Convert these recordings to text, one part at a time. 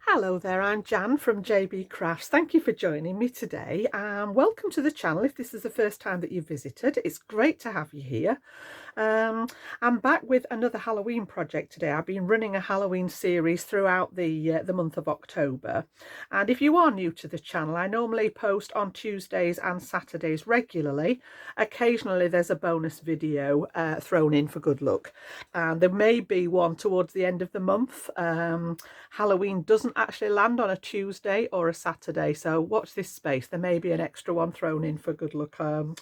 Hello there, I'm Jan from JB Crafts. Thank you for joining me today and welcome to the channel. If this is the first time that you've visited, it's great to have you here. I'm back with another Halloween project today. I've been running a Halloween series throughout the month of October, and if you are new to the channel, I normally post on Tuesdays and Saturdays regularly. Occasionally there's a bonus video thrown in for good luck, and there may be one towards the end of the month. Halloween doesn't actually land on a Tuesday or a Saturday, so watch this space. There may be an extra one thrown in for good luck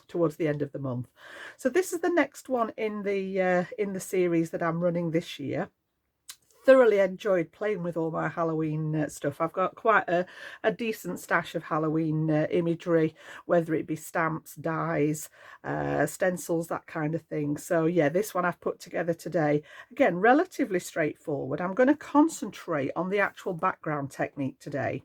towards the end of the month. So this is the next one in the series that I'm running this year. Thoroughly enjoyed playing with all my Halloween stuff. I've got quite a decent stash of Halloween imagery, whether it be stamps, dies, stencils, that kind of thing. So yeah, this one I've put together today. Again, relatively straightforward. I'm going to concentrate on the actual background technique today.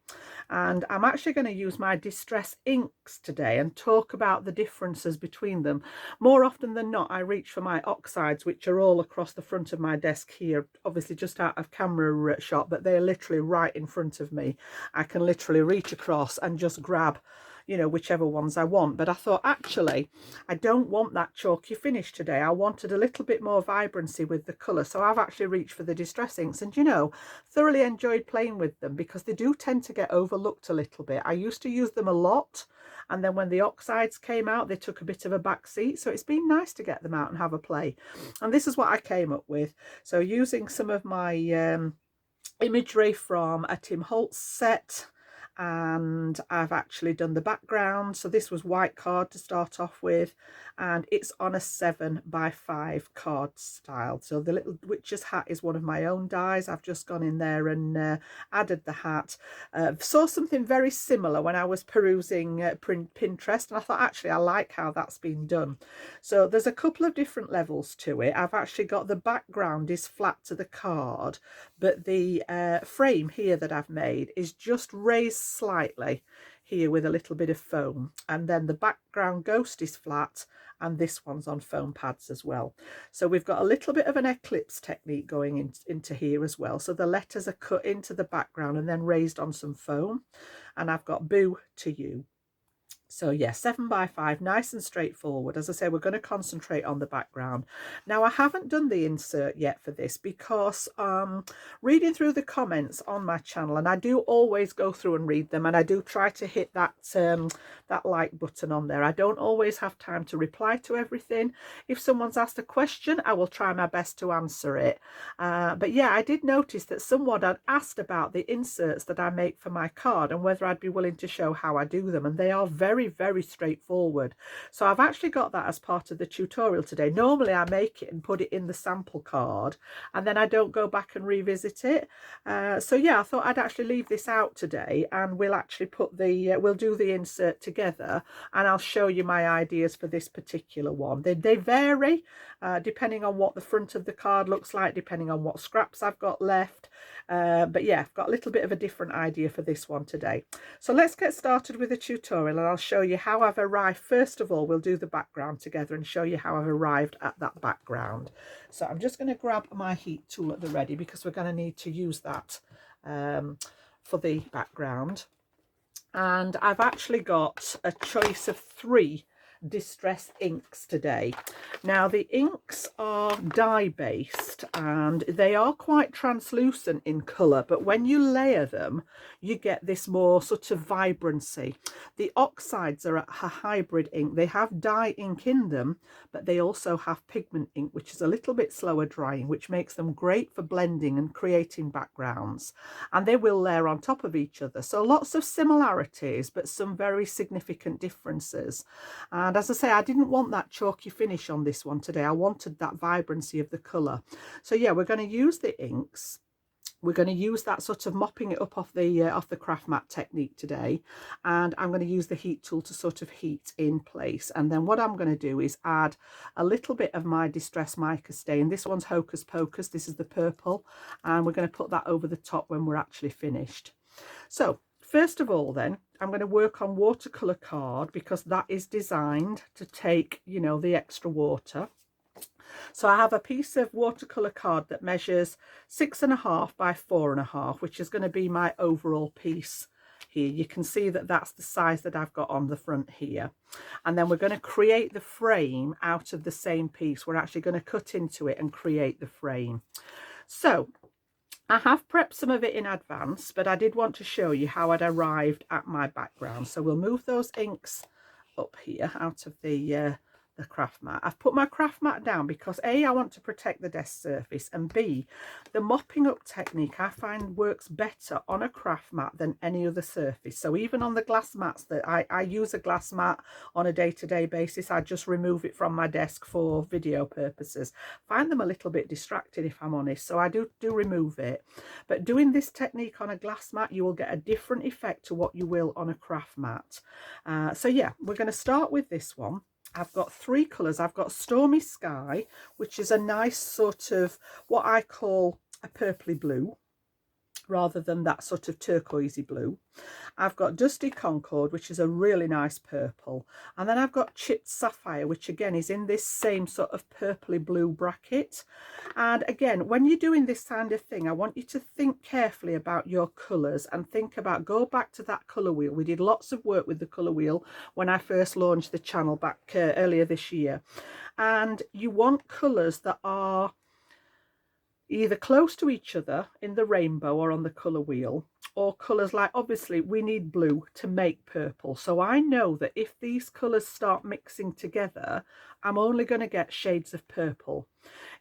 And I'm actually going to use my distress inks today and talk about the differences between them. More often than not, I reach for my oxides, which are all across the front of my desk here, obviously just out of camera shot, but they're literally right in front of me. I can literally reach across and just grab, you know, whichever ones I want. But I thought, actually, I don't want that chalky finish today. I wanted a little bit more vibrancy with the colour. So I've actually reached for the distress inks, and, you know, thoroughly enjoyed playing with them because they do tend to get overlooked a little bit. I used to use them a lot, and then when the oxides came out, they took a bit of a back seat. So it's been nice to get them out and have a play. And this is what I came up with. So using some of my imagery from a Tim Holtz set, and I've actually done the background. So this was white card to start off with, and it's on a 7x5 card style. So the little witch's hat is one of my own dies. I've just gone in there and added the hat. Saw something very similar when I was perusing Pinterest, and I thought, actually, I like how that's been done. So there's a couple of different levels to it. I've actually got the background is flat to the card, but the frame here that I've made is just raised slightly here with a little bit of foam, and then the background ghost is flat, and this one's on foam pads as well. So we've got a little bit of an eclipse technique going into here as well. So the letters are cut into the background and then raised on some foam, and I've got boo to you. So yeah, 7x5, nice and straightforward. As I say, we're going to concentrate on the background. Now, I haven't done the insert yet for this because reading through the comments on my channel, and I do always go through and read them, and I do try to hit that that like button on there. I don't always have time to reply to everything. If someone's asked a question, I will try my best to answer it. But yeah, I did notice that someone had asked about the inserts that I make for my card and whether I'd be willing to show how I do them, and they are very straightforward. So I've actually got that as part of the tutorial today. Normally I make it and put it in the sample card, and then I don't go back and revisit it. So yeah, I thought I'd actually leave this out today, and we'll actually put the we'll do the insert together, and I'll show you my ideas for this particular one. They vary depending on what the front of the card looks like, depending on what scraps I've got left. But yeah, I've got a little bit of a different idea for this one today. So let's get started with the tutorial, and I'll show you how I've arrived. First of all, we'll do the background together and show you how I've arrived at that background. So I'm just going to grab my heat tool at the ready because we're going to need to use that for the background. And I've actually got a choice of 3 distress inks today. Now, the inks are dye based and they are quite translucent in colour, but when you layer them you get this more sort of vibrancy. The oxides are a hybrid ink. They have dye ink in them, but they also have pigment ink, which is a little bit slower drying, which makes them great for blending and creating backgrounds, and they will layer on top of each other. So lots of similarities, but some very significant differences. And as I say, I didn't want that chalky finish on this one today. I wanted that vibrancy of the colour. So yeah, we're going to use the inks. We're going to use that sort of mopping it up off the craft mat technique today, and I'm going to use the heat tool to sort of heat in place. And then what I'm going to do is add a little bit of my distress mica stain. This one's Hocus Pocus. This is the purple, and we're going to put that over the top when we're actually finished. So first of all, then, I'm going to work on watercolour card because that is designed to take, you know, the extra water. So I have a piece of watercolour card that measures 6.5 by 4.5, which is going to be my overall piece here. You can see that that's the size that I've got on the front here. And then we're going to create the frame out of the same piece. We're actually going to cut into it and create the frame. So I have prepped some of it in advance, but I did want to show you how I'd arrived at my background. So we'll move those inks up here out of the craft mat. I've put my craft mat down because A, I want to protect the desk surface, and B, the mopping up technique I find works better on a craft mat than any other surface. So even on the glass mats that I use a glass mat on a day-to-day basis, I just remove it from my desk for video purposes. Find them a little bit distracting, if I'm honest, so I do remove it. But doing this technique on a glass mat, you will get a different effect to what you will on a craft mat. So yeah, we're going to start with this one. I've got 3 colours. I've got Stormy Sky, which is a nice sort of what I call a purpley blue, rather than that sort of turquoisey blue. I've got Dusty Concord, which is a really nice purple. And then I've got Chipped Sapphire, which again is in this same sort of purpley blue bracket. And again, when you're doing this kind of thing, I want you to think carefully about your colours and think about, go back to that colour wheel. We did lots of work with the colour wheel when I first launched the channel back earlier this year. And you want colours that are either close to each other in the rainbow or on the colour wheel, or colours like, obviously we need blue to make purple. So I know that if these colours start mixing together, I'm only going to get shades of purple.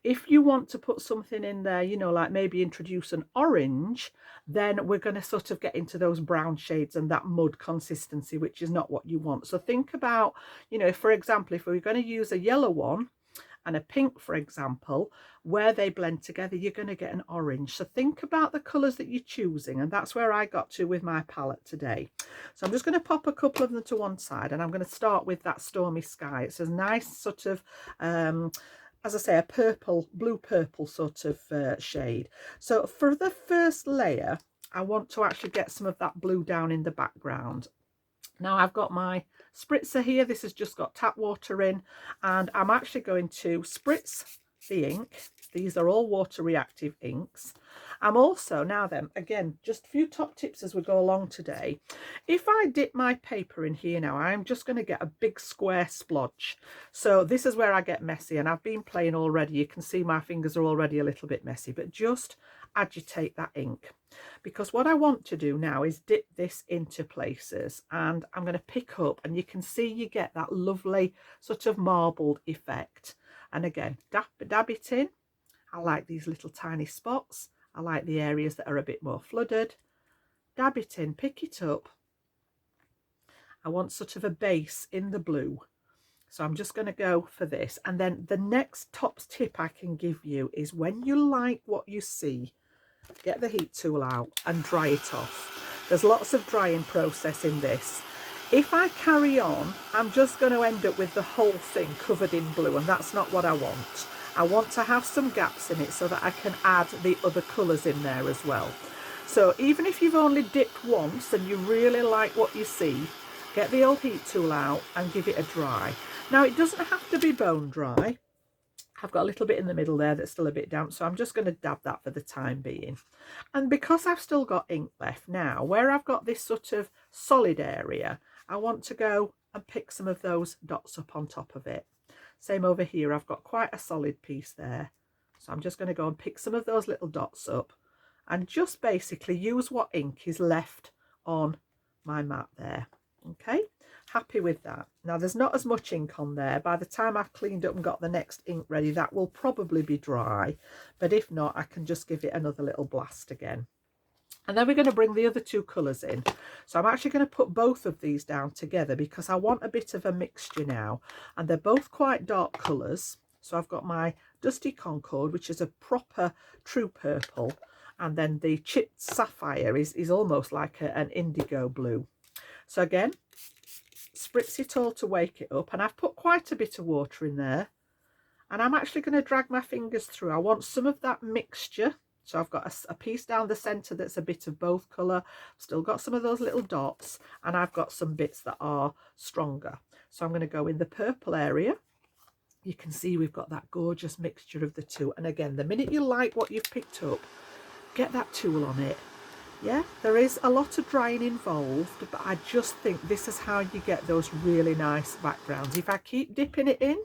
If you want to put something in there, you know, like maybe introduce an orange, then we're going to sort of get into those brown shades and that mud consistency, which is not what you want. So think about, you know, for example, if we're going to use a yellow one and a pink, for example, where they blend together, you're going to get an orange. So think about the colours that you're choosing, and that's where I got to with my palette today. So I'm just going to pop a couple of them to one side, and I'm going to start with that Stormy Sky. It's a nice sort of as I say, a purple, blue purple sort of shade. So for the first layer, I want to actually get some of that blue down in the background. Now I've got my spritzer here. This has just got tap water in, and I'm actually going to spritz the ink. These are all water reactive inks. I'm also, now then, again, just a few top tips as we go along today. If I dip my paper in here now, I'm just going to get a big square splodge. So this is where I get messy, and I've been playing already. You can see my fingers are already a little bit messy, but just agitate that ink, because what I want to do now is dip this into places, and I'm going to pick up, and you can see you get that lovely sort of marbled effect. And again, dab it in. I like these little tiny spots. I like the areas that are a bit more flooded. Dab it in, pick it up. I want sort of a base in the blue. So I'm just going to go for this. And then the next top tip I can give you is, when you like what you see, get the heat tool out and dry it off. There's lots of drying process in this. If I carry on, I'm just going to end up with the whole thing covered in blue, and that's not what I want. I want to have some gaps in it so that I can add the other colours in there as well. So even if you've only dipped once and you really like what you see, get the old heat tool out and give it a dry. Now it doesn't have to be bone dry. I've got a little bit in the middle there that's still a bit damp, so I'm just going to dab that for the time being. And because I've still got ink left now, where I've got this sort of solid area, I want to go and pick some of those dots up on top of it. Same over here, I've got quite a solid piece there. So I'm just going to go and pick some of those little dots up and just basically use what ink is left on my mat there. Okay, happy with that. Now there's not as much ink on there. By the time I've cleaned up and got the next ink ready, that will probably be dry, but if not, I can just give it another little blast again. And then we're going to bring the other two colours in. So I'm actually going to put both of these down together because I want a bit of a mixture now, and they're both quite dark colours. So I've got my Dusty Concord, which is a proper true purple, and then the Chipped Sapphire is almost like an indigo blue. So again, spritz it all to wake it up, and I've put quite a bit of water in there, and I'm actually going to drag my fingers through. I want some of that mixture. So I've got a piece down the centre that's a bit of both colour, still got some of those little dots, and I've got some bits that are stronger. So I'm going to go in the purple area. you can see we've got that gorgeous mixture of the two. And again, the minute you like what you've picked up, get that tool on it. Yeah, there is a lot of drying involved, but I just think this is how you get those really nice backgrounds. If I keep dipping it in,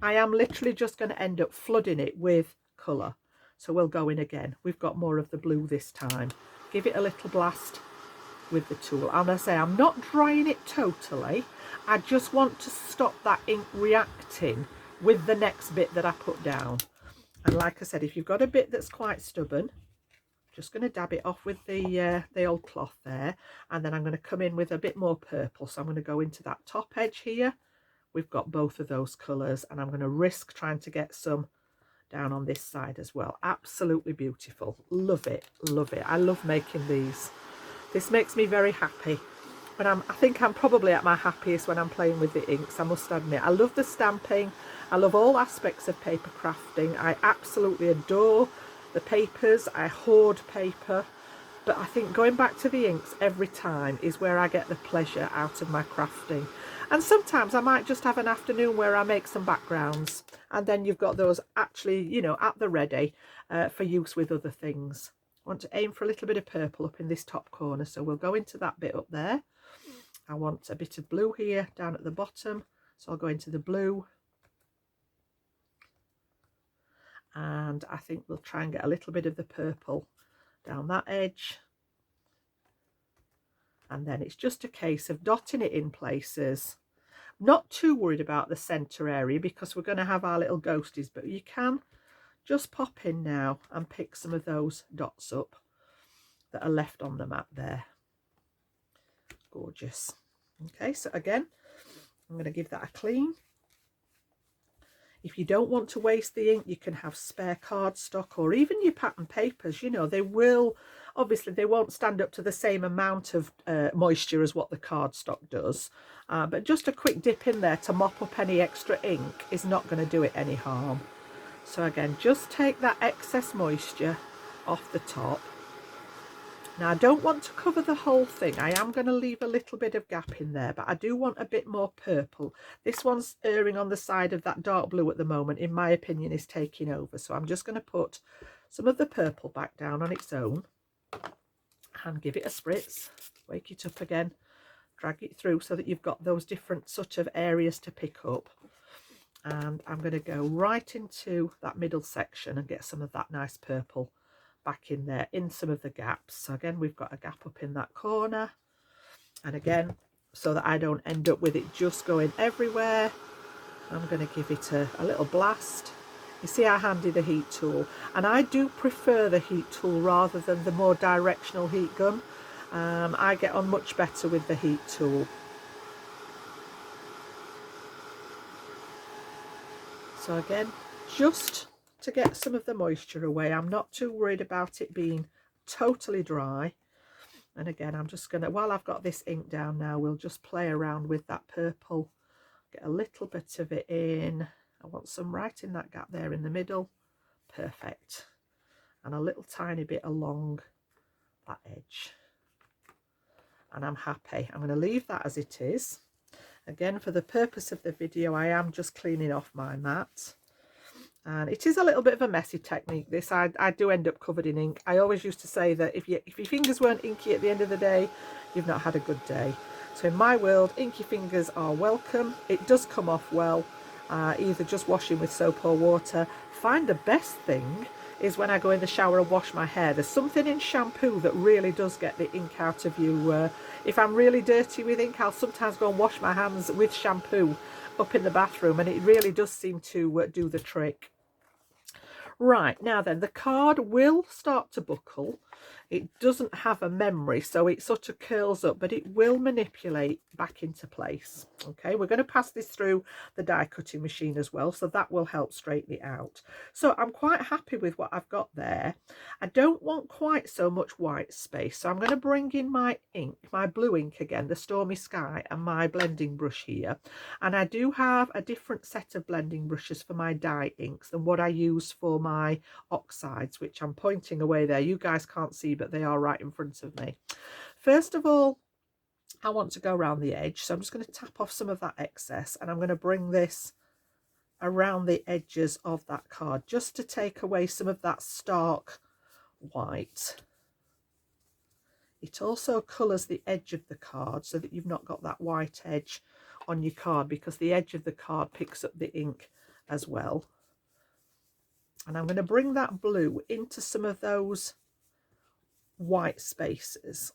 I am literally just going to end up flooding it with colour. So we'll go in again. We've got more of the blue this time. Give it a little blast with the tool. And I say, I'm not drying it totally. I just want to stop that ink reacting with the next bit that I put down. And like I said, if you've got a bit that's quite stubborn, just going to dab it off with the old cloth there, and then I'm going to come in with a bit more purple. So I'm going to go into that top edge here. We've got both of those colours, and I'm going to risk trying to get some down on this side as well. Absolutely beautiful. Love it, love it. I love making these. This makes me very happy. But I think I'm probably at my happiest when I'm playing with the inks, I must admit. I love the stamping. I love all aspects of paper crafting. I absolutely adore the papers. I hoard paper. But I think going back to the inks every time is where I get the pleasure out of my crafting. And sometimes I might just have an afternoon where I make some backgrounds. And then you've got those actually, you know, at the ready for use with other things. I want to aim for a little bit of purple up in this top corner. So we'll go into that bit up there. I want a bit of blue here down at the bottom, so I'll go into the blue, and I think we'll try and get a little bit of the purple down that edge, and then it's just a case of dotting it in places. Not too worried about the centre area because we're going to have our little ghosties, but you can just pop in now and pick some of those dots up that are left on the mat there. Gorgeous. Okay, so again, I'm going to give that a clean. If you don't want to waste the ink, you can have spare cardstock or even your pattern papers. You know, they will, obviously they won't stand up to the same amount of moisture as what the cardstock does. But just a quick dip in there to mop up any extra ink is not going to do it any harm. So again, just take that excess moisture off the top. Now, I don't want to cover the whole thing. I am going to leave a little bit of gap in there, but I do want a bit more purple. This one's erring on the side of that dark blue at the moment, in my opinion, is taking over. So I'm just going to put some of the purple back down on its own and give it a spritz. Wake it up again, drag it through so that you've got those different sort of areas to pick up. And I'm going to go right into that middle section and get some of that nice purple back in there in some of the gaps. So again, we've got a gap up in that corner, and again, so that I don't end up with it just going everywhere, I'm going to give it a little blast. You see how handy the heat tool, and I do prefer the heat tool rather than the more directional heat gun. I get on much better with the heat tool. So again, just to get some of the moisture away. I'm not too worried about it being totally dry. And again, I'm just going to, while I've got this ink down now, we'll just play around with that purple. Get a little bit of it in. I want some right in that gap there in the middle. Perfect. And a little tiny bit along that edge. And I'm happy. I'm going to leave that as it is. Again, for the purpose of the video, I am just cleaning off my mat. And it is a little bit of a messy technique, this. I do end up covered in ink. I always used to say that if your fingers weren't inky at the end of the day, you've not had a good day. So in my world, inky fingers are welcome. It does come off well, either just washing with soap or water. Find the best thing is when I go in the shower and wash my hair. There's something in shampoo that really does get the ink out of you. If I'm really dirty with ink, I'll sometimes go and wash my hands with shampoo up in the bathroom, and it really does seem to do the trick. Right, now then, the card will start to buckle. It doesn't have a memory, so it sort of curls up, but it will manipulate back into place. Okay, we're going to pass this through the die cutting machine as well, so that will help straighten it out. So I'm quite happy with what I've got there. I don't want quite so much white space, so I'm going to bring in my ink, my blue ink again, the Stormy Sky, and my blending brush here. And I do have a different set of blending brushes for my dye inks than what I use for my oxides, which I'm pointing away there. You guys can't see, but they are right in front of me. First of all, I want to go around the edge, so I'm just going to tap off some of that excess, and I'm going to bring this around the edges of that card, just to take away some of that stark white. It also colours the edge of the card so that you've not got that white edge on your card, because the edge of the card picks up the ink as well. And I'm going to bring that blue into some of those white spaces.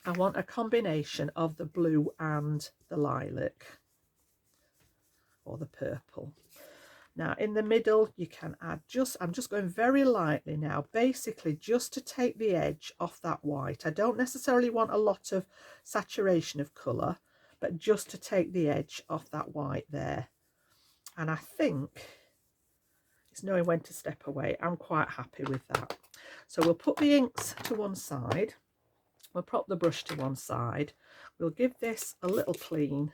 I want a combination of the blue and the lilac or the purple. Now in the middle you can add I'm just going very lightly now, basically just to take the edge off that white. I don't necessarily want a lot of saturation of colour, but just to take the edge off that white there. And I think it's knowing when to step away. I'm quite happy with that. So we'll put the inks to one side, we'll prop the brush to one side, we'll give this a little clean.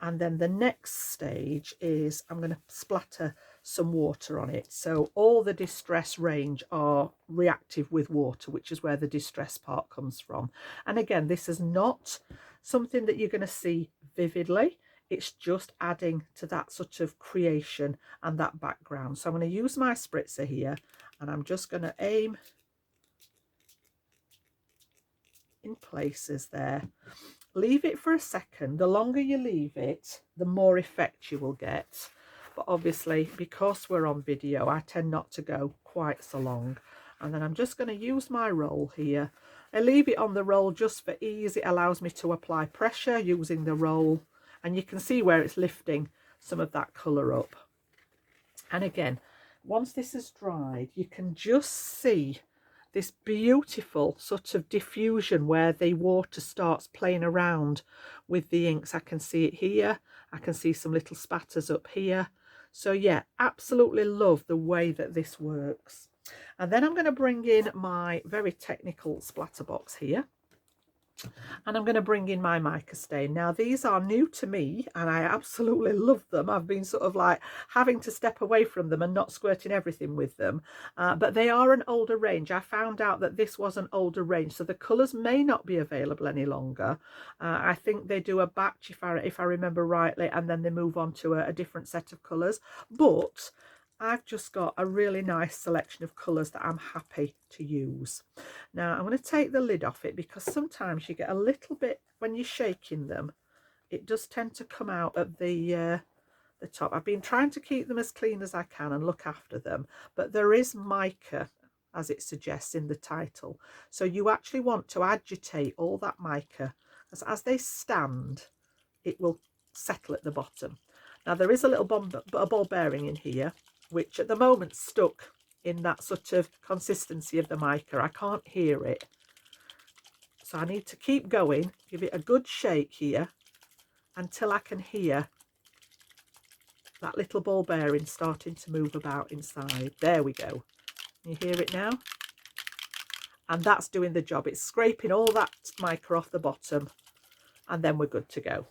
And then the next stage is I'm going to splatter some water on it. So all the distress range are reactive with water, which is where the distress part comes from. And again, this is not something that you're going to see vividly. It's just adding to that sort of creation and that background. So I'm going to use my spritzer here, and I'm just going to aim in places there. Leave it for a second. The longer you leave it, the more effect you will get. But obviously, because we're on video, I tend not to go quite so long. And then I'm just going to use my roll here. I leave it on the roll just for ease. It allows me to apply pressure using the roll. And you can see where it's lifting some of that colour up. And again, once this is dried, you can just see this beautiful sort of diffusion where the water starts playing around with the inks. I can see it here. I can see some little spatters up here. So yeah, absolutely love the way that this works. And then I'm going to bring in my very technical splatter box here. And I'm going to bring in my mica stain. Now these are new to me and I absolutely love them. I've been sort of like having to step away from them and not squirting everything with them, but they are an older range. I found out that this was an older range, so the colours may not be available any longer. I think they do a batch if I remember rightly, and then they move on to a different set of colours, but I've just got a really nice selection of colours that I'm happy to use. Now I'm going to take the lid off it, because sometimes you get a little bit, when you're shaking them, it does tend to come out at the top. I've been trying to keep them as clean as I can and look after them, but there is mica, as it suggests in the title. So you actually want to agitate all that mica, as they stand, it will settle at the bottom. Now there is a little ball bearing in here, which at the moment stuck in that sort of consistency of the mica. I can't hear it, so I need to keep going, give it a good shake here until I can hear that little ball bearing starting to move about inside. There we go. You hear it now? And that's doing the job. It's scraping all that mica off the bottom, and then we're good to go.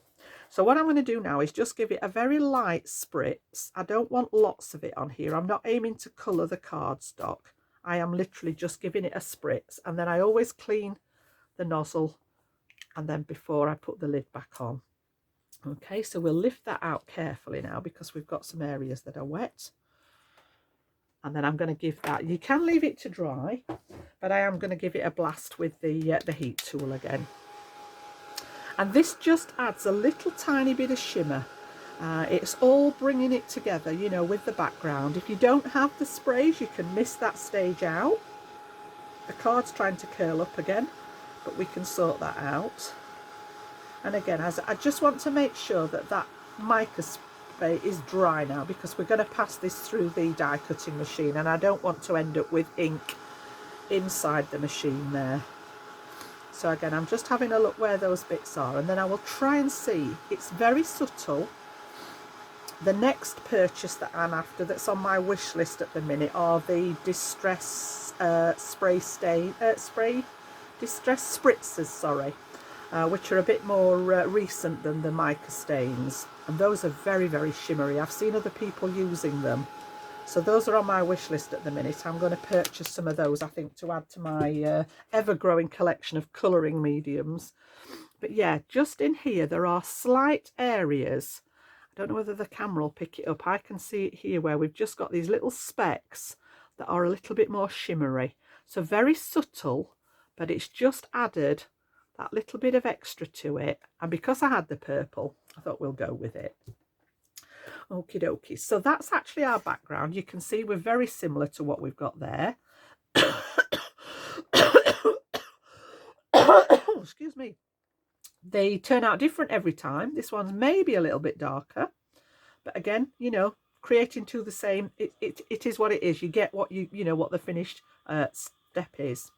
So what I'm going to do now is just give it a very light spritz. I don't want lots of it on here. I'm not aiming to colour the cardstock. I am literally just giving it a spritz, and then I always clean the nozzle and then before I put the lid back on. Okay, so we'll lift that out carefully now, because we've got some areas that are wet. And then I'm going to give that, you can leave it to dry, but I am going to give it a blast with the heat tool again. And this just adds a little tiny bit of shimmer. It's all bringing it together, you know, with the background. If you don't have the sprays, you can miss that stage out. The card's trying to curl up again, but we can sort that out. And again, I just want to make sure that that mica spray is dry now, because we're going to pass this through the die cutting machine, and I don't want to end up with ink inside the machine there. So again, I'm just having a look where those bits are, and then I will try and see. It's very subtle. The next purchase that I'm after, that's on my wish list at the minute, are the distress distress spritzers, sorry, which are a bit more recent than the mica stains, and those are very, very shimmery. I've seen other people using them. So those are on my wish list at the minute. I'm going to purchase some of those, I think, to add to my ever-growing collection of colouring mediums. But yeah, just in here, there are slight areas. I don't know whether the camera will pick it up. I can see it here where we've just got these little specks that are a little bit more shimmery. So very subtle, but it's just added that little bit of extra to it. And because I had the purple, I thought we'll go with it. Okie dokie. So that's actually our background. You can see we're very similar to what we've got there. Excuse me. They turn out different every time. This one's maybe a little bit darker, but again, you know, creating two the same, it is what it is. You get what you know what the finished step is.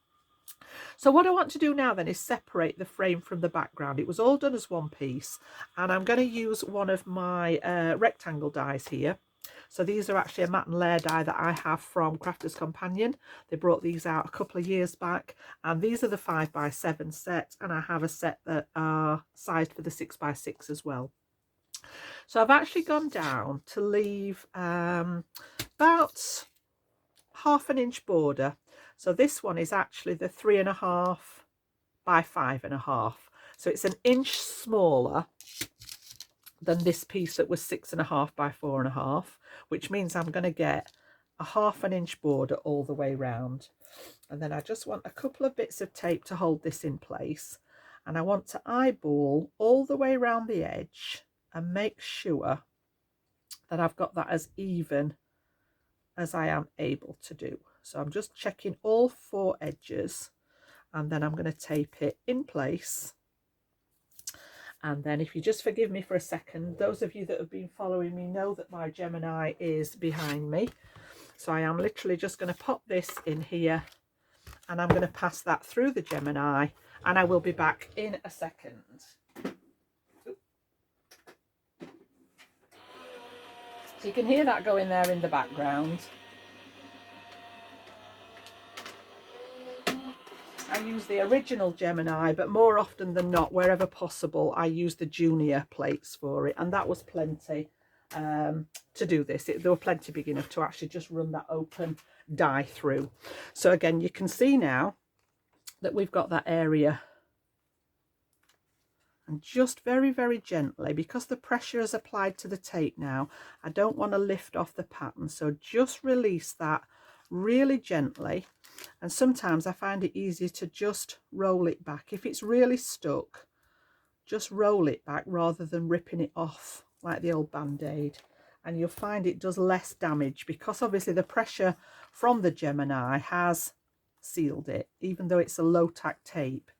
So what I want to do now then is separate the frame from the background. It was all done as one piece, and I'm going to use one of my rectangle dies here. So these are actually a matte and layer die that I have from Crafter's Companion. They brought these out a couple of years back, and these are the 5x7 set, and I have a set that are sized for the 6x6 as well. So I've actually gone down to leave about ½ inch border. So this one is actually the 3.5 by 5.5. So it's an inch smaller than this piece that was 6.5 by 4.5, which means I'm going to get a ½ inch border all the way round. And then I just want a couple of bits of tape to hold this in place. And I want to eyeball all the way around the edge and make sure that I've got that as even as I am able to do. So I'm just checking all 4 edges, and then I'm going to tape it in place. And then if you just forgive me for a second, those of you that have been following me know that my Gemini is behind me. So I am literally just going to pop this in here, and I'm going to pass that through the Gemini, and I will be back in a second. So you can hear that going there in the background. I use the original Gemini, but more often than not, wherever possible, I use the junior plates for it, and that was plenty to do this. They were plenty big enough to actually just run that open die through. So again, you can see now that we've got that area, and just very, very gently, because the pressure is applied to the tape now, I don't want to lift off the pattern, so just release that really gently. And sometimes I find it easier to just roll it back. If it's really stuck, just roll it back rather than ripping it off like the old band-aid, and you'll find it does less damage, because obviously the pressure from the Gemini has sealed it. Even though it's a low tack tape,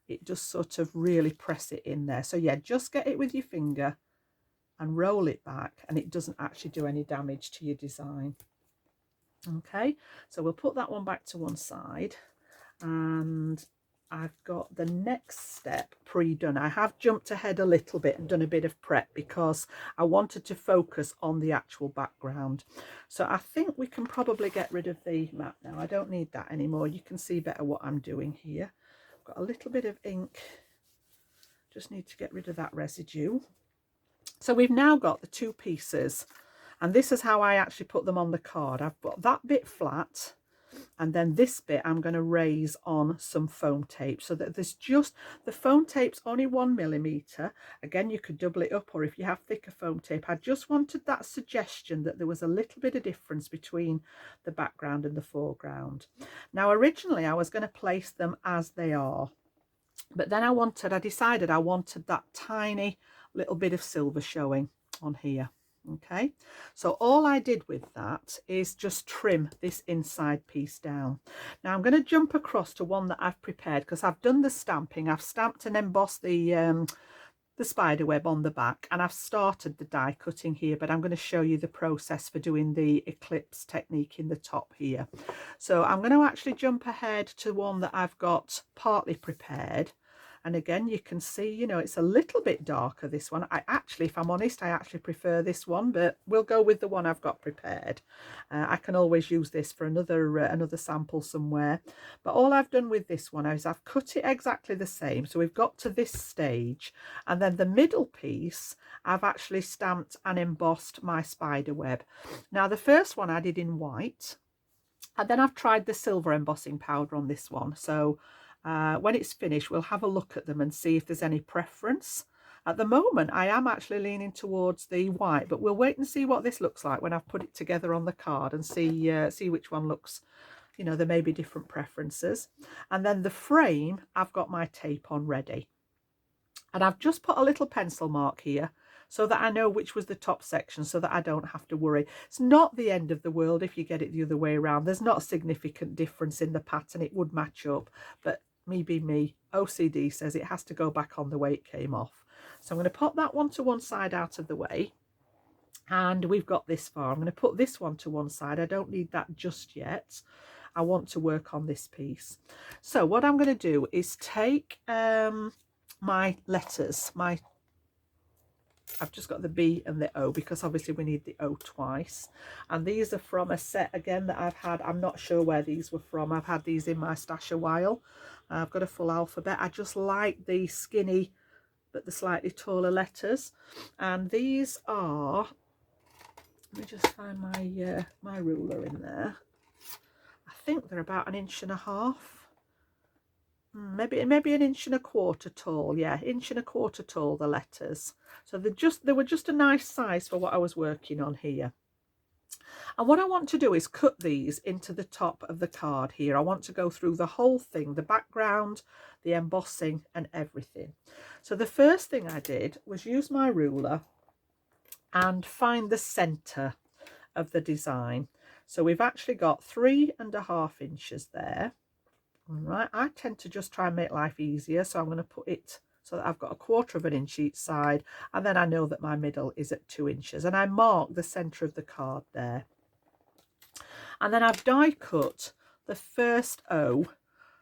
it just sort of really press it in there. So yeah, just get it with your finger and roll it back, and it doesn't actually do any damage to your design. Okay, so we'll put that one back to one side, and I've got the next step pre-done. I have jumped ahead a little bit and done a bit of prep because I wanted to focus on the actual background. So I think we can probably get rid of the mat now. I don't need that anymore. You can see better what I'm doing here. I've got a little bit of ink, just need to get rid of that residue. So we've now got the 2 pieces, and this is how I actually put them on the card. I've got that bit flat, and then this bit I'm going to raise on some foam tape, so that there's just, the foam tape's only 1mm. Again, you could double it up, or if you have thicker foam tape. I just wanted that suggestion that there was a little bit of difference between the background and the foreground. Now originally I was going to place them as they are, but then I decided I wanted that tiny little bit of silver showing on here. Okay, so all I did with that is just trim this inside piece down. Now I'm going to jump across to one that I've prepared, because I've done the stamping. I've stamped and embossed the spider web on the back, and I've started the die cutting here, but I'm going to show you the process for doing the eclipse technique in the top here. So I'm going to actually jump ahead to one that I've got partly prepared. And again, you can see, you know, it's a little bit darker, this one. I actually, if I'm honest, I actually prefer this one, but we'll go with the one I've got prepared. I can always use this for another sample somewhere. But all I've done with this one is I've cut it exactly the same. So we've got to this stage, and then the middle piece, I've actually stamped and embossed my spider web. Now, the first one I did in white, and then I've tried the silver embossing powder on this one. So when it's finished, we'll have a look at them and see if there's any preference. At the moment, I am actually leaning towards the white, but we'll wait and see what this looks like when I've put it together on the card and see which one looks, you know, there may be different preferences. And then the frame, I've got my tape on ready. And I've just put a little pencil mark here so that I know which was the top section, so that I don't have to worry. It's not the end of the world if you get it the other way around. There's not a significant difference in the pattern. It would match up, but me being me, OCD says it has to go back on the way it came off. So I'm going to pop that one to one side out of the way. And we've got this far. I'm going to put this one to one side. I don't need that just yet. I want to work on this piece. So what I'm going to do is take my letters, I've just got the B and the O because obviously we need the O twice, and these are from a set again that I've had. I'm not sure where these were from. I've had these in my stash a while. I've got a full alphabet. I just like the skinny but the slightly taller letters, and these are, let me just find my my ruler in there. I think they're about 1.5 inches. Maybe an 1.25 inches tall. Yeah, 1.25 inches tall, the letters. So they were just a nice size for what I was working on here. And what I want to do is cut these into the top of the card here. I want to go through the whole thing, the background, the embossing and everything. So the first thing I did was use my ruler and find the center of the design. So we've actually got 3.5 inches there. All right, I tend to just try and make life easier, so I'm going to put it so that I've got 1/4 inch each side, and then I know that my middle is at 2 inches, and I mark the center of the card there. And then I've die cut the first O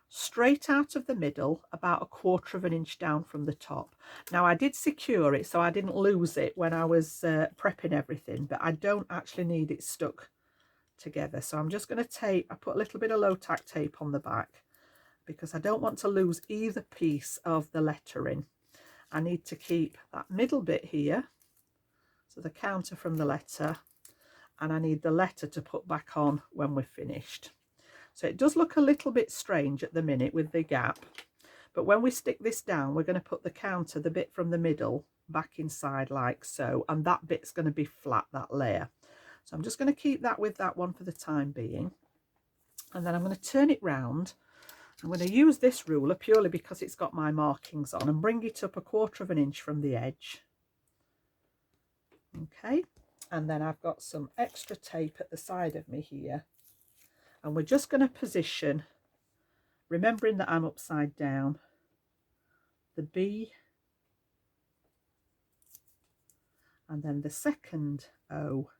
straight out of the middle, about 1/4 inch down from the top. Now I did secure it so I didn't lose it when I was prepping everything, but I don't actually need it stuck together. So I'm just going to tape, I put a little bit of low tack tape on the back because I don't want to lose either piece of the lettering. I need to keep that middle bit here, so the counter from the letter, and I need the letter to put back on when we're finished. So it does look a little bit strange at the minute with the gap, but when we stick this down, we're going to put the counter, the bit from the middle, back inside like so, and that bit's going to be flat, that layer. So I'm just going to keep that with that one for the time being, and then I'm going to turn it round. I'm going to use this ruler purely because it's got my markings on, and bring it up 1/4 inch from the edge. Okay, and then I've got some extra tape at the side of me here, and we're just going to position, remembering that I'm upside down, the B and then the second O,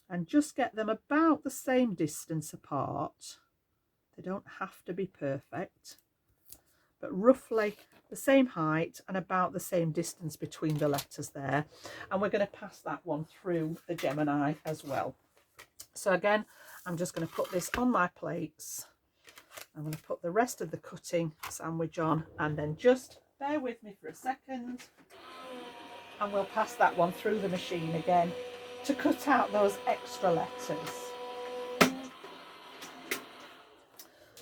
and just get them about the same distance apart. They don't have to be perfect, but roughly the same height and about the same distance between the letters there. And we're going to pass that one through the Gemini as well. So again, I'm just going to put this on my plates. I'm going to put the rest of the cutting sandwich on, and then just bear with me for a second, and we'll pass that one through the machine again to cut out those extra letters.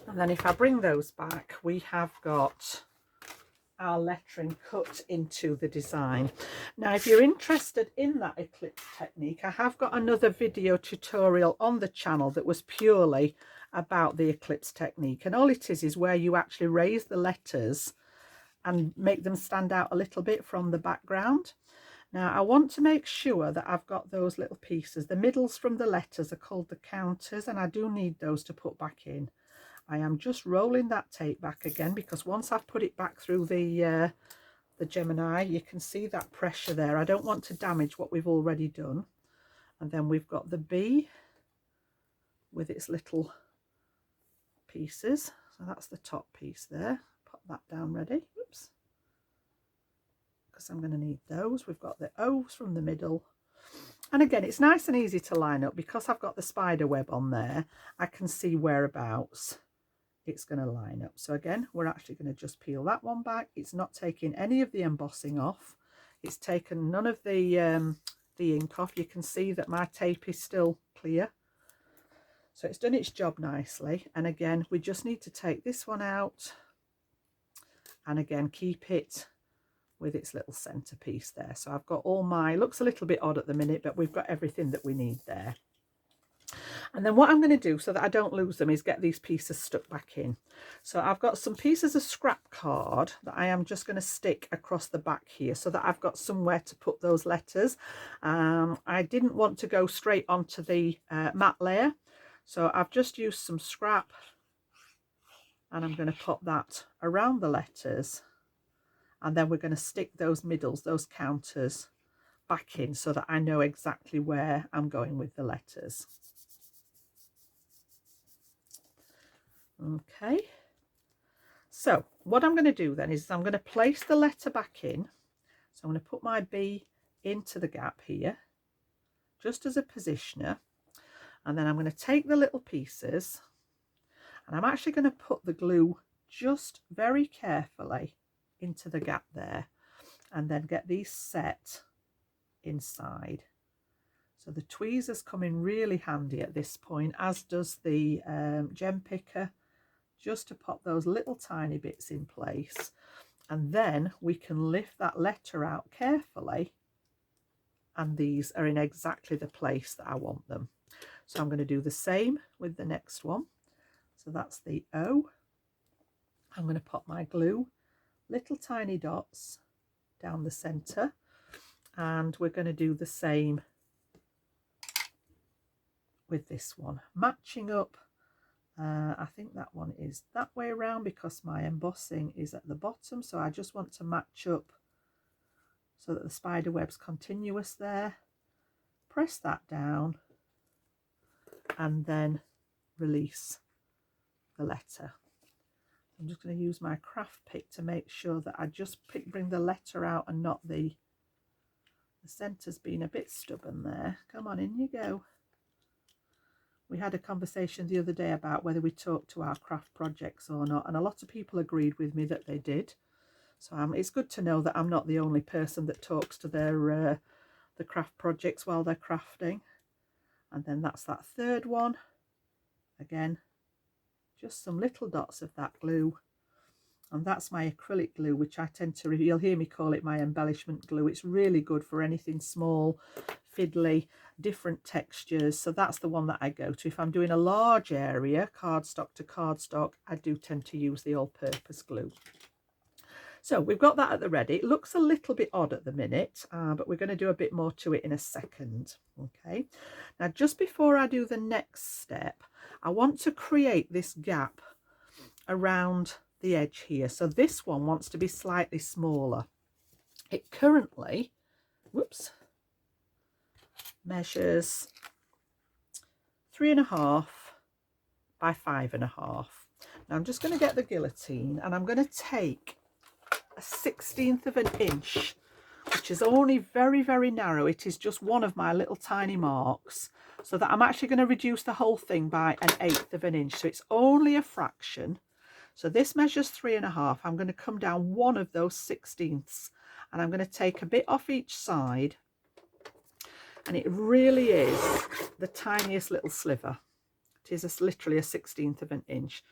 And then if I bring those back, we have got our lettering cut into the design. Now, if you're interested in that eclipse technique, I have got another video tutorial on the channel that was purely about the eclipse technique. And all it is where you actually raise the letters and make them stand out a little bit from the background. Now, I want to make sure that I've got those little pieces. The middles from the letters are called the counters, and I do need those to put back in. I am just rolling that tape back again, because once I've put it back through the Gemini, you can see that pressure there. I don't want to damage what we've already done. And then we've got the B with its little pieces. So that's the top piece there. Pop that down ready. Oops. Because I'm going to need those. We've got the O's from the middle. And again, it's nice and easy to line up because I've got the spider web on there. I can see whereabouts it's going to line up. So again, we're actually going to just peel that one back. It's not taking any of the embossing off. It's taken none of the ink off. You can see that my tape is still clear. So it's done its job nicely. And again, we just need to take this one out and again keep it with its little centerpiece there. So I've got all my, looks a little bit odd at the minute, but we've got everything that we need there. And then what I'm going to do so that I don't lose them is get these pieces stuck back in. So I've got some pieces of scrap card that I am just going to stick across the back here so that I've got somewhere to put those letters. I didn't want to go straight onto the matte layer, so I've just used some scrap and I'm going to pop that around the letters, and then we're going to stick those middles, those counters, back in so that I know exactly where I'm going with the letters. Okay, so what I'm going to do then is I'm going to place the letter back in. So I'm going to put my B into the gap here, just as a positioner, and then I'm going to take the little pieces and I'm actually going to put the glue just very carefully into the gap there, and then get these set inside. So the tweezers come in really handy at this point, as does the gem picker, just to pop those little tiny bits in place, and then we can lift that letter out carefully, and these are in exactly the place that I want them. So I'm going to do the same with the next one. So that's the O. I'm going to pop my glue, little tiny dots down the center, and we're going to do the same with this one, matching up. I think that one is that way around because my embossing is at the bottom, so I just want to match up so that the spider web's continuous there. Press that down and then release the letter. I'm just going to use my craft pick to make sure that I just bring the letter out and not the centre's been a bit stubborn there. Come on, in you go. We had a conversation the other day about whether we talk to our craft projects or not, and a lot of people agreed with me that they did. So it's good to know that I'm not the only person that talks to their the craft projects while they're crafting. And then that's that third one. Again, just some little dots of that glue, and that's my acrylic glue, which I tend to, you'll hear me call it my embellishment glue. It's really good for anything small, fiddly, different textures. So that's the one that I go to. If I'm doing a large area, cardstock to cardstock, I do tend to use the all-purpose glue. So we've got that at the ready. It looks a little bit odd at the minute, but we're going to do a bit more to it in a second. Okay, now just before I do the next step, I want to create this gap around the edge here. So this one wants to be slightly smaller. It currently, whoops, measures 3.5 by 5.5. Now I'm just going to get the guillotine and I'm going to take a 1/16 of an inch, which is only very, very narrow. It is just one of my little tiny marks, so that I'm actually going to reduce the whole thing by 1/8 of an inch. So it's only a fraction. So this measures 3.5. I'm going to come down one of those 1/16ths, and I'm going to take a bit off each side. And it really is the tiniest little sliver. It is literally a 1/16 of an inch.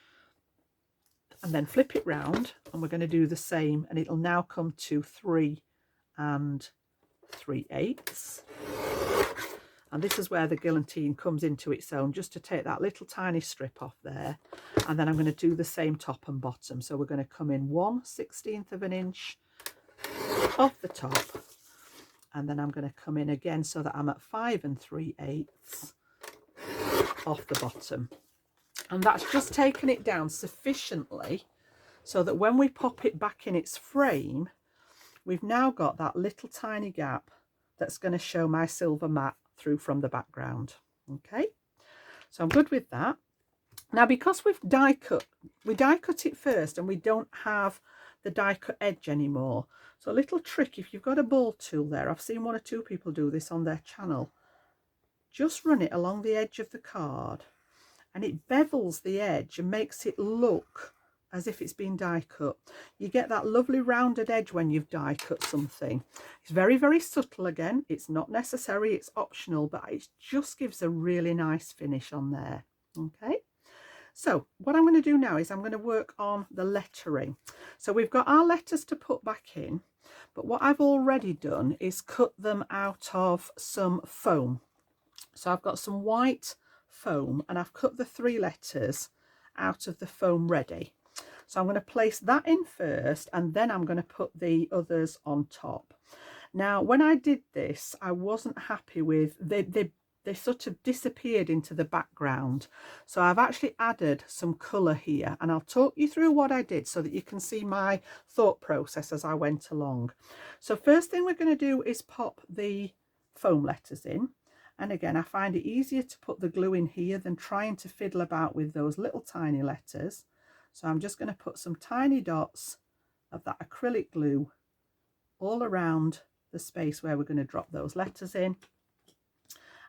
And then flip it round, and we're going to do the same, and it'll now come to 3 3/8. And this is where the guillotine comes into its own, just to take that little tiny strip off there. And then I'm going to do the same top and bottom. So we're going to come in 1/16 of an inch off the top, and then I'm going to come in again so that I'm at 5 3/8 off the bottom. And that's just taken it down sufficiently so that when we pop it back in its frame, we've now got that little tiny gap that's going to show my silver mat through from the background. Okay, so I'm good with that. Now, because we die cut it first, and we don't have the die cut edge anymore. So a little trick, if you've got a ball tool there, I've seen 1 or 2 people do this on their channel, just run it along the edge of the card, and it bevels the edge and makes it look as if it's been die cut. You get that lovely rounded edge when you've die cut something. It's very, very subtle. Again, it's not necessary, it's optional, but it just gives a really nice finish on there. Okay, so what I'm going to do now is I'm going to work on the lettering. So we've got our letters to put back in, but what I've already done is cut them out of some foam. So I've got some white foam and I've cut the 3 letters out of the foam ready. So I'm going to place that in first and then I'm going to put the others on top. Now, when I did this, I wasn't happy with, they sort of disappeared into the background. So I've actually added some colour here and I'll talk you through what I did so that you can see my thought process as I went along. So first thing we're going to do is pop the foam letters in. And again, I find it easier to put the glue in here than trying to fiddle about with those little tiny letters. So I'm just going to put some tiny dots of that acrylic glue all around the space where we're going to drop those letters in.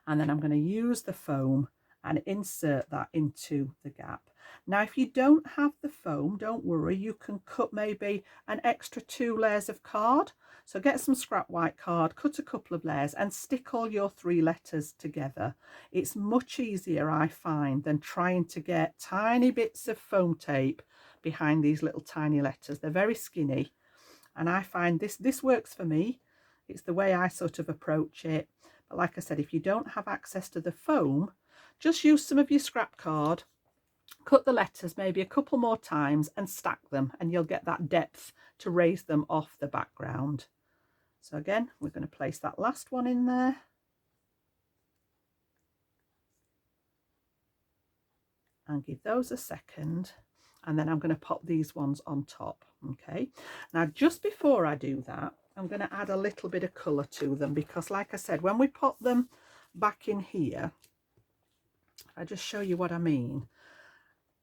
And then I'm going to use the foam and insert that into the gap. Now, if you don't have the foam, don't worry, you can cut maybe an extra 2 layers of card. So get some scrap white card, cut a couple of layers and stick all your 3 letters together. It's much easier, I find, than trying to get tiny bits of foam tape behind these little tiny letters. They're very skinny and I find this works for me. It's the way I sort of approach it. But like I said, if you don't have access to the foam, just use some of your scrap card, cut the letters maybe a couple more times and stack them and you'll get that depth to raise them off the background. So again, we're going to place that last one in there. And give those a second. And then I'm going to pop these ones on top. Okay. Now, just before I do that, I'm going to add a little bit of colour to them because, like I said, when we pop them back in here, I'll just show you what I mean.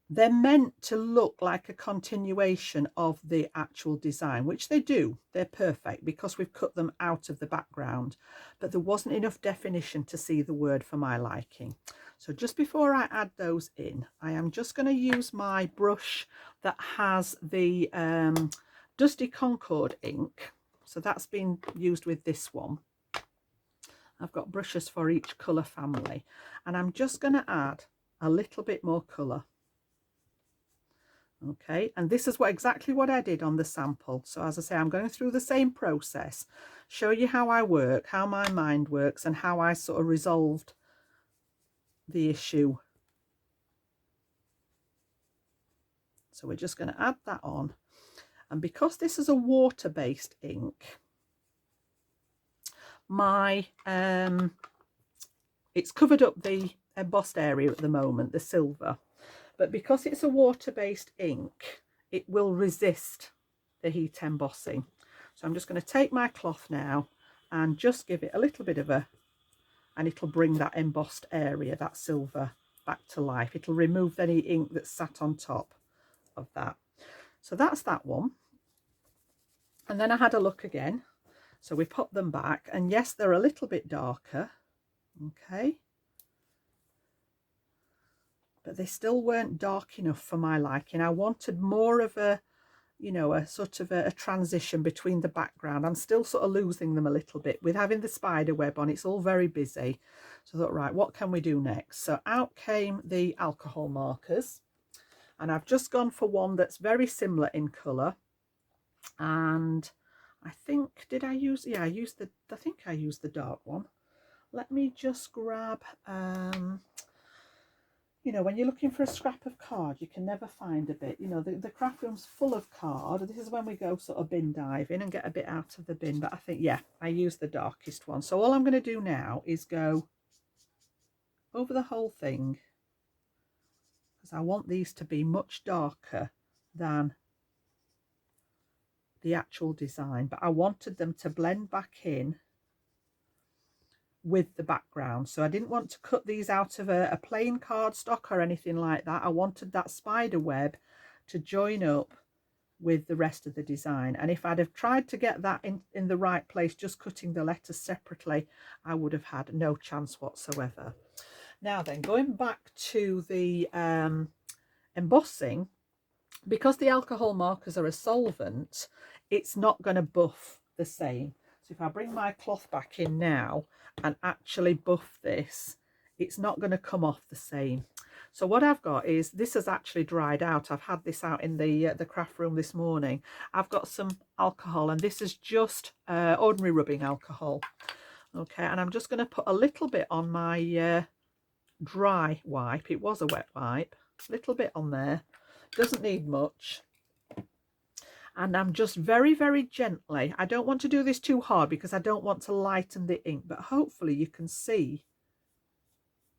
They're meant to look like a continuation of the actual design, which they do. They're perfect because we've cut them out of the background, but there wasn't enough definition to see the word for my liking. So just before I add those in, I am just going to use my brush that has the Dusty Concord ink. So that's been used with this one. I've got brushes for each colour family and I'm just going to add a little bit more colour. Okay, and this is exactly what I did on the sample. So as I say, I'm going through the same process, show you how I work, how my mind works and how I sort of resolved the issue. So we're just going to add that on. And because this is a water-based ink, it's covered up the embossed area at the moment, the silver. But because it's a water-based ink, it will resist the heat embossing. So I'm just going to take my cloth now and just give it a little bit of and it'll bring that embossed area, that silver, back to life. It'll remove any ink that's sat on top of that. So that's that one. And then I had a look again. So we pop them back and yes, they're a little bit darker. Okay. But they still weren't dark enough for my liking. I wanted more of a, you know, a sort of a transition between the background. I'm still sort of losing them a little bit with having the spider web on. It's all very busy. So I thought, right, what can we do next? So out came the alcohol markers. And I've just gone for one that's very similar in colour. And I think, did I use, yeah, I think I used the dark one. Let me just grab, you know, when you're looking for a scrap of card, you can never find a bit. You know, the craft room's full of card. This is when we go sort of bin diving and get a bit out of the bin. But I think, yeah, I used the darkest one. So all I'm going to do now is go over the whole thing because I want these to be much darker than the actual design. But I wanted them to blend back in with the background. So I didn't want to cut these out of a plain cardstock or anything like that. I wanted that spider web to join up with the rest of the design. And if I'd have tried to get that in the right place, just cutting the letters separately, I would have had no chance whatsoever. Now then, going back to the embossing, because the alcohol markers are a solvent, it's not going to buff the same. So if I bring my cloth back in now and actually buff this, it's not going to come off the same. So what I've got is, this has actually dried out. I've had this out in the craft room this morning. I've got some alcohol, and this is just ordinary rubbing alcohol. Okay, and I'm just going to put a little bit on my dry wipe. It was a wet wipe. A little bit on there. Doesn't need much. And I'm just very, very gently, I don't want to do this too hard because I don't want to lighten the ink, but hopefully you can see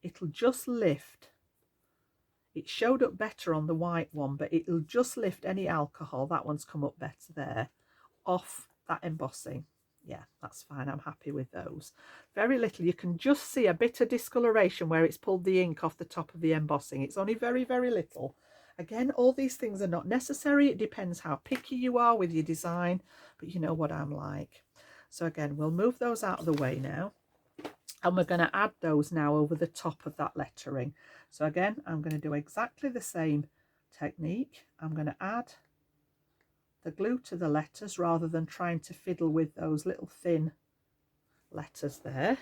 it'll just lift. It showed up better on the white one, but it'll just lift any alcohol. That one's come up better there, off that embossing. Yeah, that's fine. I'm happy with those. Very little. You can just see a bit of discoloration where it's pulled the ink off the top of the embossing. It's only very, very little. Again, all these things are not necessary. It depends how picky you are with your design, but you know what I'm like. So again, we'll move those out of the way now. And we're going to add those now over the top of that lettering. So again, I'm going to do exactly the same technique. I'm going to add the glue to the letters rather than trying to fiddle with those little thin letters there.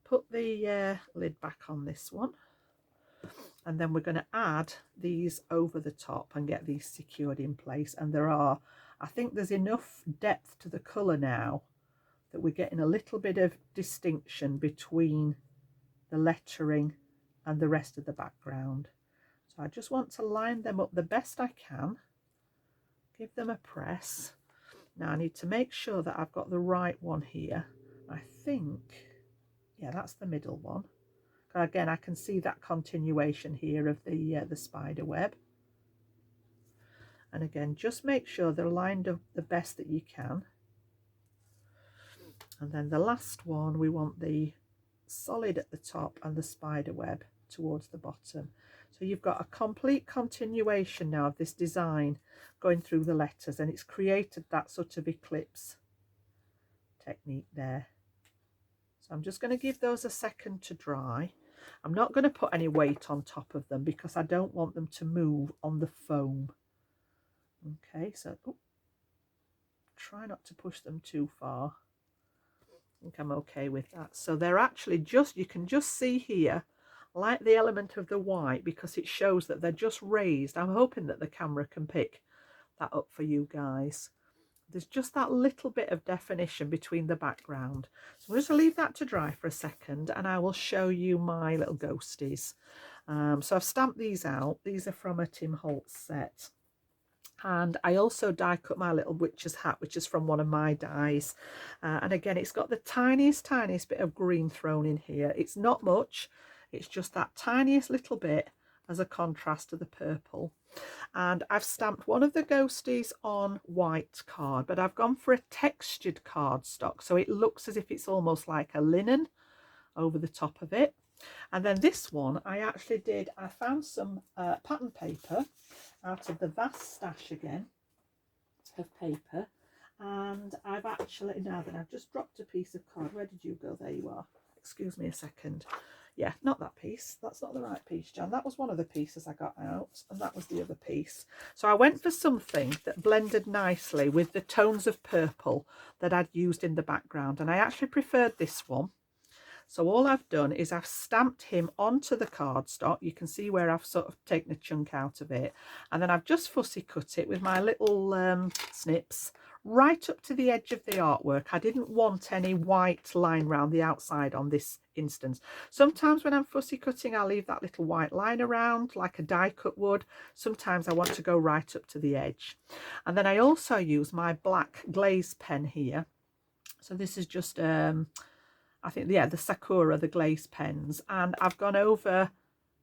Put the lid back on this one. And then we're going to add these over the top and get these secured in place. And I think there's enough depth to the colour now that we're getting a little bit of distinction between the lettering and the rest of the background. So I just want to line them up the best I can, give them a press. Now I need to make sure that I've got the right one here. I think, yeah, that's the middle one. Again, I can see that continuation here of the spider web. And again, just make sure they're lined up the best that you can. And then the last one, we want the solid at the top and the spider web towards the bottom. So you've got a complete continuation now of this design going through the letters, and it's created that sort of eclipse technique there. So I'm just going to give those a second to dry. I'm not going to put any weight on top of them because I don't want them to move on the foam. Okay, so try not to push them too far. I think I'm okay with that. So they're actually just, you can just see here, like the element of the white, because it shows that they're just raised. I'm hoping that the camera can pick that up for you guys. There's just that little bit of definition between the background. So I'm just going to leave that to dry for a second, and I will show you my little ghosties. So I've stamped these out. These are from a Tim Holtz set. And I also die cut my little witch's hat, which is from one of my dies. And again, it's got the tiniest bit of green thrown in here. It's not much. It's just that tiniest little bit as a contrast to the purple. And I've stamped one of the ghosties on white card, but I've gone for a textured cardstock, so it looks as if it's almost like a linen over the top of it. And then this one, I found some pattern paper out of the vast stash again of paper, and I've just dropped a piece of card. Where did you go? There you are. Excuse me a second. Yeah, not that piece. That's not the right piece, Jan. That was one of the pieces I got out, and that was the other piece. So I went for something that blended nicely with the tones of purple that I'd used in the background, and I actually preferred this one. So all I've done is I've stamped him onto the cardstock. You can see where I've sort of taken a chunk out of it, and then I've just fussy cut it with my little snips right up to the edge of the artwork. I didn't want any white line around the outside on this instance. Sometimes when I'm fussy cutting, I'll leave that little white line around like a die cut would. Sometimes I want to go right up to the edge. And then I also use my black glaze pen here. So this is just I think, yeah, the Sakura, the glaze pens, and I've gone over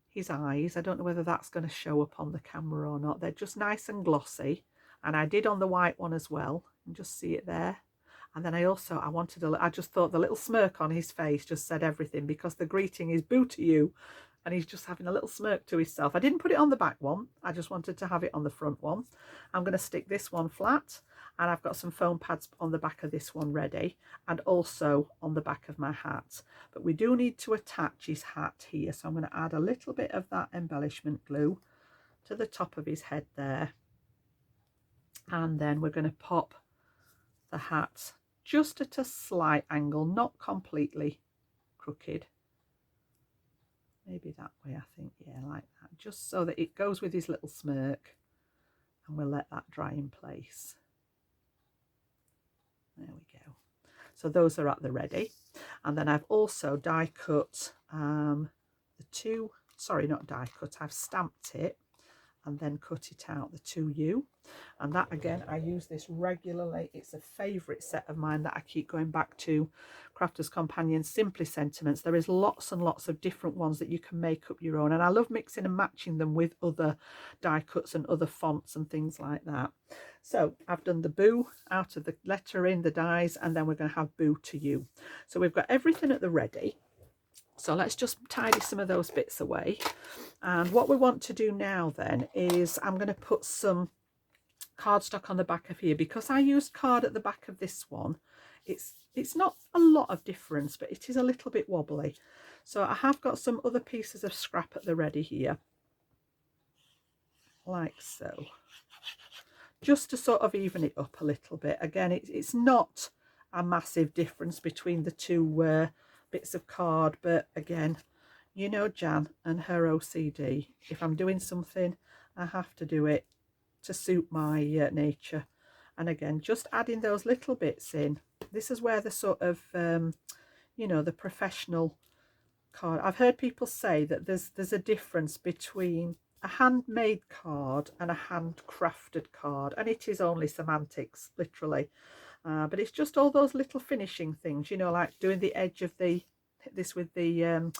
his eyes. I don't know whether that's going to show up on the camera or not. They're just nice and glossy, and I did on the white one as well. You can just see it there. And then I just thought the little smirk on his face just said everything, because the greeting is boo to you, and he's just having a little smirk to himself. I didn't put it on the back one. I just wanted to have it on the front one. I'm going to stick this one flat, and I've got some foam pads on the back of this one ready, and also on the back of my hat. But we do need to attach his hat here, so I'm going to add a little bit of that embellishment glue to the top of his head there. And then we're going to pop the hat just at a slight angle, not completely crooked. maybe that way, I think, yeah, like that, just so that it goes with his little smirk, and we'll let that dry in place. There we go. So those are at the ready. And then I've also die cut the two, sorry, not die cut, I've stamped it and then cut it out, the 2U. And that, again, I use this regularly. It's a favourite set of mine that I keep going back to. Crafter's Companion Simply Sentiments. There is lots and lots of different ones that you can make up your own, and I love mixing and matching them with other die cuts and other fonts and things like that. So I've done the boo out of the lettering, the dies, and then we're going to have boo to you. So we've got everything at the ready. So let's just tidy some of those bits away. And what we want to do now then is I'm going to put some cardstock on the back of here, because I used card at the back of this one. It's not a lot of difference, but it is a little bit wobbly. So I have got some other pieces of scrap at the ready here, like so, just to sort of even it up a little bit. Again, it's not a massive difference between the two bits of card, but again, you know Jan and her OCD. If I'm doing something, I have to do it to suit my nature. And again, just adding those little bits in. This is where the sort of, you know, the professional card. I've heard people say that there's a difference between a handmade card and a handcrafted card, and it is only semantics, literally. But it's just all those little finishing things, you know, like doing the edge of this with the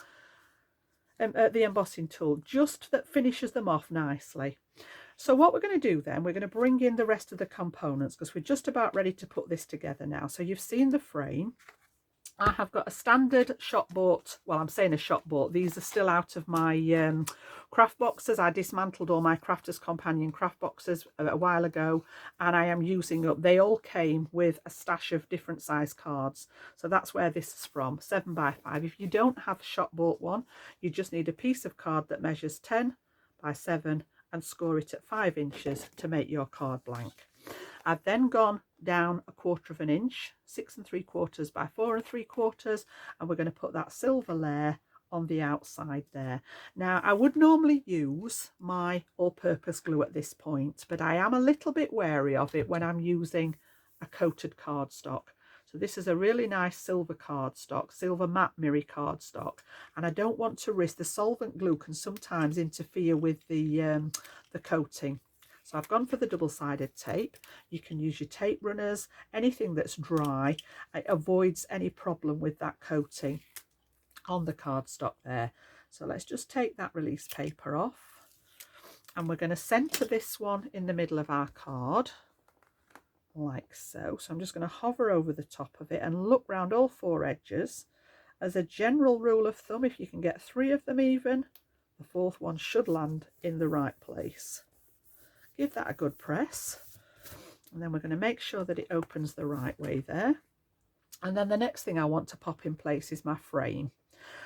embossing tool, just that finishes them off nicely. So what we're going to do then, we're going to bring in the rest of the components, because we're just about ready to put this together now. So you've seen the frame. I have got a standard shop bought, well, I'm saying a shop bought, these are still out of my craft boxes. I dismantled all my Crafter's Companion craft boxes a while ago, and I am using up, they all came with a stash of different size cards. So that's where this is from, 7x5. If you don't have a shop bought one, you just need a piece of card that measures 10x7 and score it at 5 inches to make your card blank. I've then gone down 1/4 inch, 6 3/4 by 4 3/4, and we're going to put that silver layer on the outside there. Now, I would normally use my all-purpose glue at this point, but I am a little bit wary of it when I'm using a coated cardstock. So this is a really nice silver cardstock, silver matte mirror cardstock, and I don't want to risk, the solvent glue can sometimes interfere with the coating. So I've gone for the double-sided tape. You can use your tape runners, anything that's dry. It avoids any problem with that coating on the cardstock there. So let's just take that release paper off, and we're going to centre this one in the middle of our card, like so. So I'm just going to hover over the top of it and look round all 4 edges. As a general rule of thumb, if you can get 3 of them even, the 4th one should land in the right place. Give that a good press, and then we're going to make sure that it opens the right way there. And then the next thing I want to pop in place is my frame.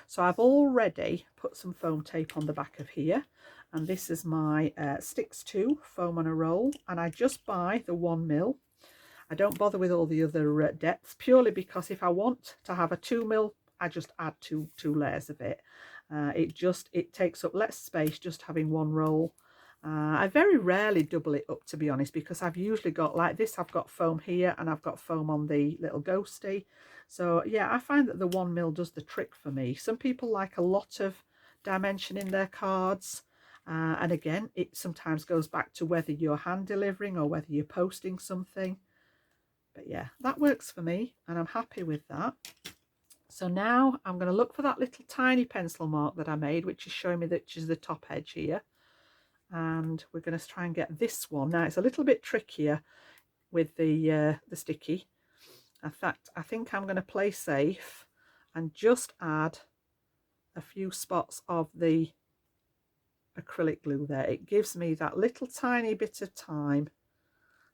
So I've already put some foam tape on the back of here, and this is my Sticks 2 foam on a roll, and I just buy the 1mm. I don't bother with all the other depths, purely because if I want to have a 2mm, I just add two layers of it. It takes up less space just having one roll. I very rarely double it up, to be honest, because I've usually got, like this, I've got foam here and I've got foam on the little ghosty. So yeah, I find that the 1mm does the trick for me. Some people like a lot of dimension in their cards, and again, it sometimes goes back to whether you're hand delivering or whether you're posting something. But yeah, that works for me and I'm happy with that. So now I'm going to look for that little tiny pencil mark that I made, which is showing me that is the top edge here. And we're going to try and get this one. Now it's a little bit trickier with the sticky. In fact, I think I'm going to play safe and just add a few spots of the acrylic glue there. It gives me that little tiny bit of time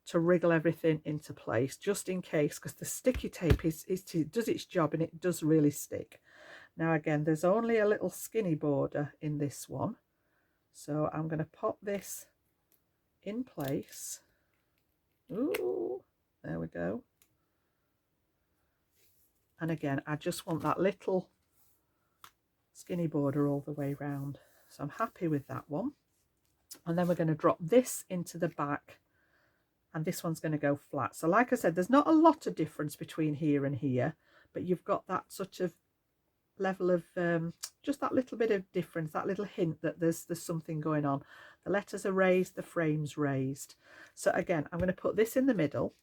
to wriggle everything into place, just in case, because the sticky tape does its job and it does really stick. Now again, there's only a little skinny border in this one. So I'm going to pop this in place. Ooh, there we go. And again, I just want that little skinny border all the way round. So I'm happy with that one. And then we're going to drop this into the back, and this one's going to go flat. So like I said, there's not a lot of difference between here and here, but you've got that sort of level of just that little bit of difference, that little hint that there's something going on. The letters are raised, the frame's raised. So again, I'm going to put this in the middle,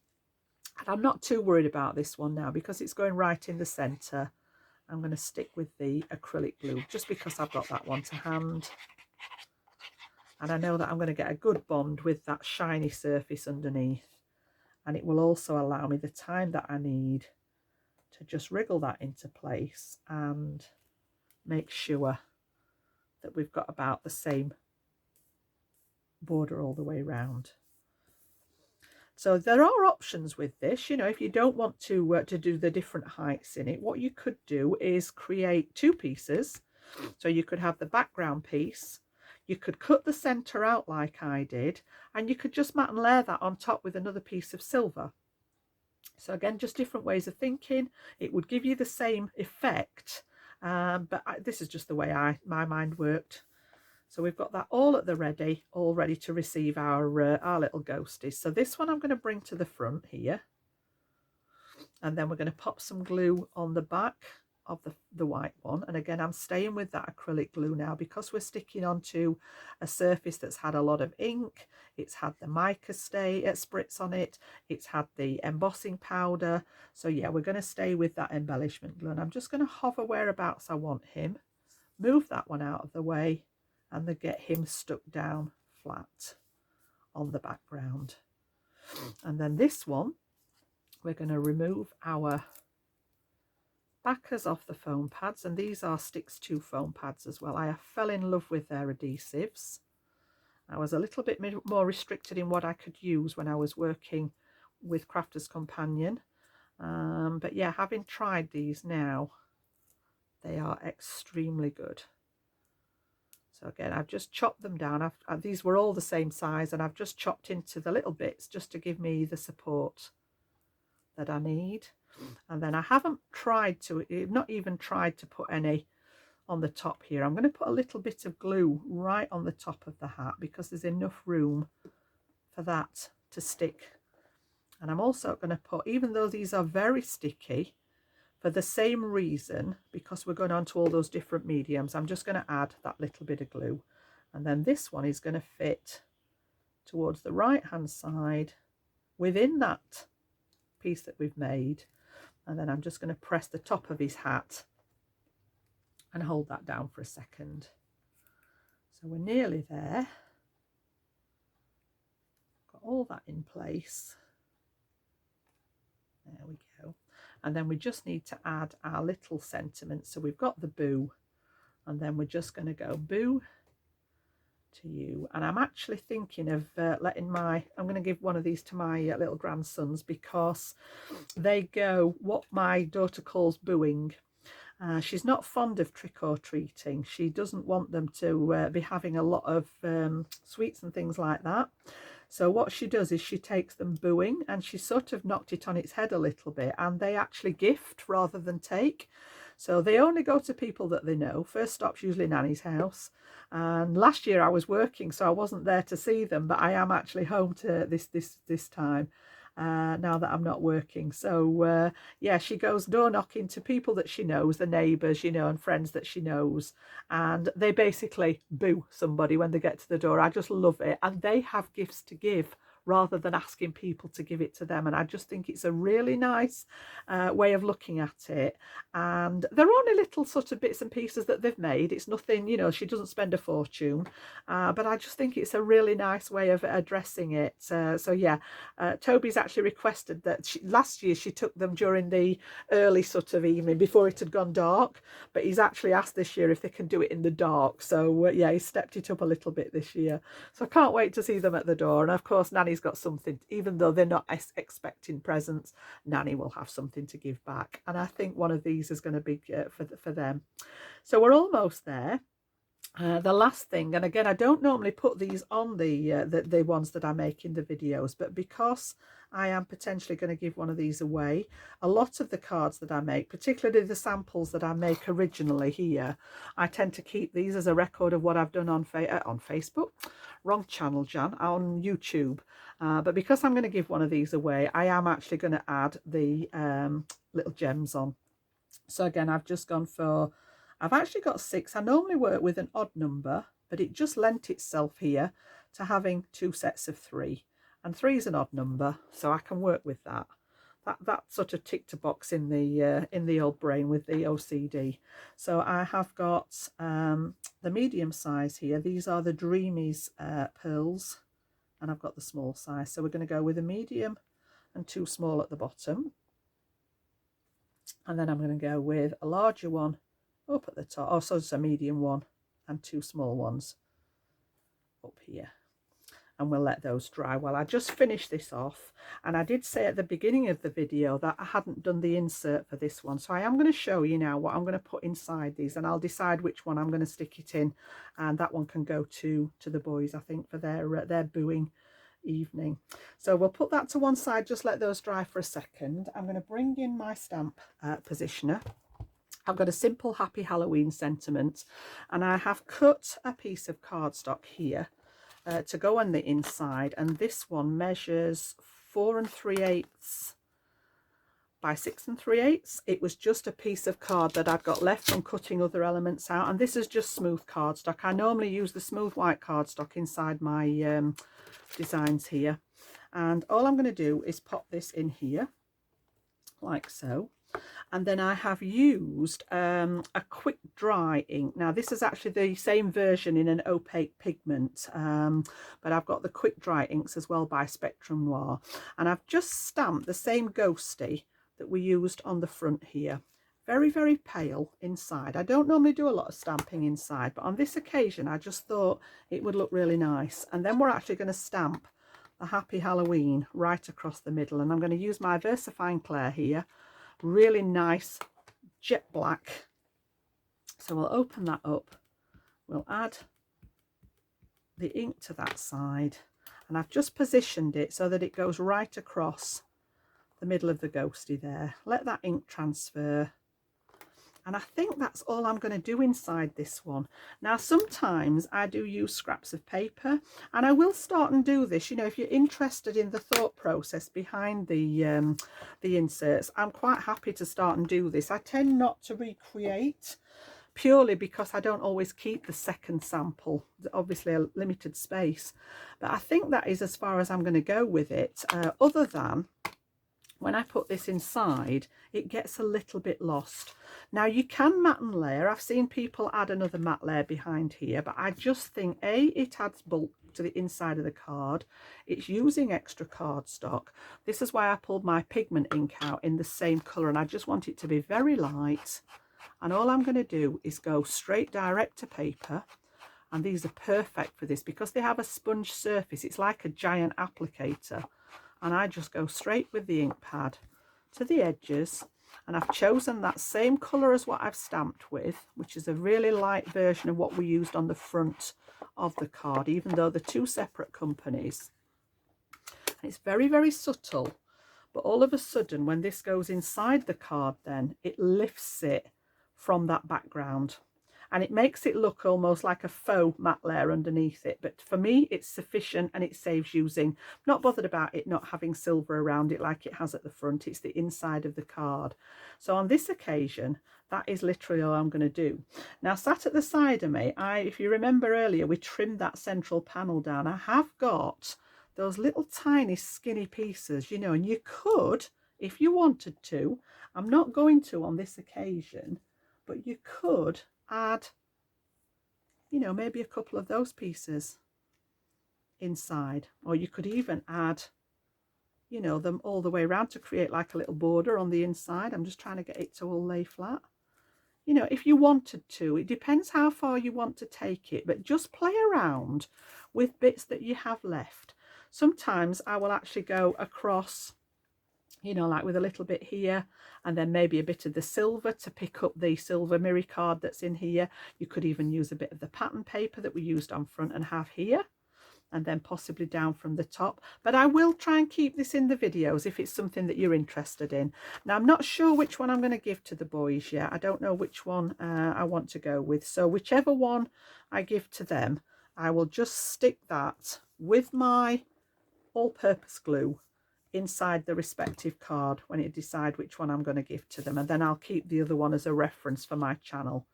and I'm not too worried about this one now because it's going right in the center. I'm going to stick with the acrylic glue just because I've got that one to hand, and I know that I'm going to get a good bond with that shiny surface underneath, and it will also allow me the time that I need to just wriggle that into place and make sure that we've got about the same border all the way round. So there are options with this, you know, if you don't want to do the different heights in it, what you could do is create two pieces. So you could have the background piece, you could cut the center out like I did, and you could just mat and layer that on top with another piece of silver. So again, just different ways of thinking. It would give you the same effect, but this is just the way my mind worked. So we've got that all at the ready, all ready to receive our little ghosties. So this one I'm going to bring to the front here, and then we're going to pop some glue on the back of the white one. And again, I'm staying with that acrylic glue now because we're sticking onto a surface that's had a lot of ink. It's had the mica spritz on it, it's had the embossing powder. So yeah, we're going to stay with that embellishment glue, and I'm just going to hover whereabouts I want him, move that one out of the way, and then get him stuck down flat on the background. And then this one, we're going to remove our backers off the foam pads, and these are Sticks 2 foam pads as well. I fell in love with their adhesives. I was a little bit more restricted in what I could use when I was working with Crafter's Companion, but yeah, having tried these now, they are extremely good. So again, I've just chopped them down. These were all the same size, and I've just chopped into the little bits just to give me the support that I need. And then I haven't not even tried to put any on the top here. I'm going to put a little bit of glue right on the top of the hat because there's enough room for that to stick. And I'm also going to put, even though these are very sticky, for the same reason, because we're going on to all those different mediums, I'm just going to add that little bit of glue. And then this one is going to fit towards the right hand side within that piece that we've made. And then I'm just going to press the top of his hat and hold that down for a second. So we're nearly there. Got all that in place. There we go. And then we just need to add our little sentiment. So we've got the boo, and then we're just going to go boo to you. And I'm actually thinking of I'm going to give one of these to my little grandsons, because they go what my daughter calls booing. She's not fond of trick-or-treating. She doesn't want them to be having a lot of sweets and things like that. So what she does is she takes them booing, and she sort of knocked it on its head a little bit, and they actually gift rather than take. So they only go to people that they know. First stop's usually Nanny's house. And last year I was working, so I wasn't there to see them, but I am actually home to this time. Now that I'm not working. So yeah, she goes door knocking to people that she knows, the neighbours, you know, and friends that she knows, and they basically boo somebody when they get to the door. I just love it. And they have gifts to give rather than asking people to give it to them, and I just think it's a really nice way of looking at it. And they're only little sort of bits and pieces that they've made. It's nothing, you know, she doesn't spend a fortune, but I just think it's a really nice way of addressing it. So yeah, Toby's actually requested that last year she took them during the early sort of evening before it had gone dark, but he's actually asked this year if they can do it in the dark. So yeah, he stepped it up a little bit this year. So I can't wait to see them at the door. And of course, Nanny's got something, even though they're not expecting presents, Nanny will have something to give back. And I think one of these is going to be for them. So we're almost there. The last thing, and again, I don't normally put these on the ones that I make in the videos, but because I am potentially going to give one of these away, a lot of the cards that I make, particularly the samples that I make originally here, I tend to keep these as a record of what I've done on Facebook, wrong channel, Jan, on YouTube. But because I'm going to give one of these away, I am actually going to add the little gems on. So again, I've just gone for, I've actually got 6. I normally work with an odd number, but it just lent itself here to having 2 sets of 3. And 3 is an odd number, so I can work with that. That sort of ticked a box in the old brain with the OCD. So I have got the medium size here. These are the Dreamies pearls, and I've got the small size. So we're going to go with a medium and 2 small at the bottom. And then I'm going to go with a larger one up at the top. Oh, so it's a medium one and 2 small ones up here. And we'll let those dry while I just finish this off. And I did say at the beginning of the video that I hadn't done the insert for this one. So I am going to show you now what I'm going to put inside these, and I'll decide which one I'm going to stick it in. And that one can go to the boys, I think, for their booing evening. So we'll put that to one side, just let those dry for a second. I'm going to bring in my stamp positioner. I've got a simple Happy Halloween sentiment, and I have cut a piece of cardstock here to go on the inside, and this one measures 4 3/8 by 6 3/8. It was just a piece of card that I've got left from cutting other elements out, and this is just smooth cardstock. I normally use the smooth white cardstock inside my designs here, and all I'm going to do is pop this in here like so. And then I have used a quick dry ink. Now this is actually the same version in an opaque pigment, but I've got the quick dry inks as well by Spectrum Noir, and I've just stamped the same ghosty that we used on the front here. Very, very pale inside. I don't normally do a lot of stamping inside, but on this occasion I just thought it would look really nice. And then we're actually going to stamp the Happy Halloween right across the middle, and I'm going to use my VersaFine Clair here, really nice jet black. So we'll open that up, we'll add the ink to that side, and I've just positioned it so that it goes right across the middle of the ghosty there. Let that ink transfer, and I think that's all I'm going to do inside this one. Now sometimes I do use scraps of paper, and I will start and do this, you know, if you're interested in the thought process behind the inserts. I'm quite happy to start and do this. I tend not to recreate, purely because I don't always keep the second sample, obviously a limited space, but I think that is as far as I'm going to go with it, other than when I put this inside, it gets a little bit lost. Now you can matte and layer. I've seen people add another matte layer behind here, but I just think it adds bulk to the inside of the card. It's using extra cardstock. This is why I pulled my pigment ink out in the same colour, and I just want it to be very light. And all I'm going to do is go straight direct to paper, and these are perfect for this because they have a sponge surface. It's like a giant applicator. And I just go straight with the ink pad to the edges, and I've chosen that same colour as what I've stamped with, which is a really light version of what we used on the front of the card, even though they're 2 separate companies. And it's very, very subtle, but all of a sudden when this goes inside the card, then it lifts it from that background, and it makes it look almost like a faux matte layer underneath it. But for me, it's sufficient, and it saves using. Not bothered about it not having silver around it like it has at the front. It's the inside of the card. So on this occasion, that is literally all I'm going to do. Now, sat at the side of me, if you remember earlier, we trimmed that central panel down. I have got those little tiny skinny pieces, you know, and you could, if you wanted to, I'm not going to on this occasion, but you could add, you know, maybe a couple of those pieces inside, or you could even add, you know, them all the way around to create like a little border on the inside. I'm just trying to get it to all lay flat, you know, if you wanted to. It depends how far you want to take it, but just play around with bits that you have left. Sometimes I will actually go across, you know, like with a little bit here, and then maybe a bit of the silver to pick up the silver mirror card that's in here. You could even use a bit of the pattern paper that we used on front and have here, and then possibly down from the top. But I will try and keep this in the videos if it's something that you're interested in. Now, I'm not sure which one I'm going to give to the boys yet. I don't know which one I want to go with. So whichever one I give to them, I will just stick that with my all-purpose glue inside the respective card when it decide which one I'm going to give to them, and then I'll keep the other one as a reference for my channel.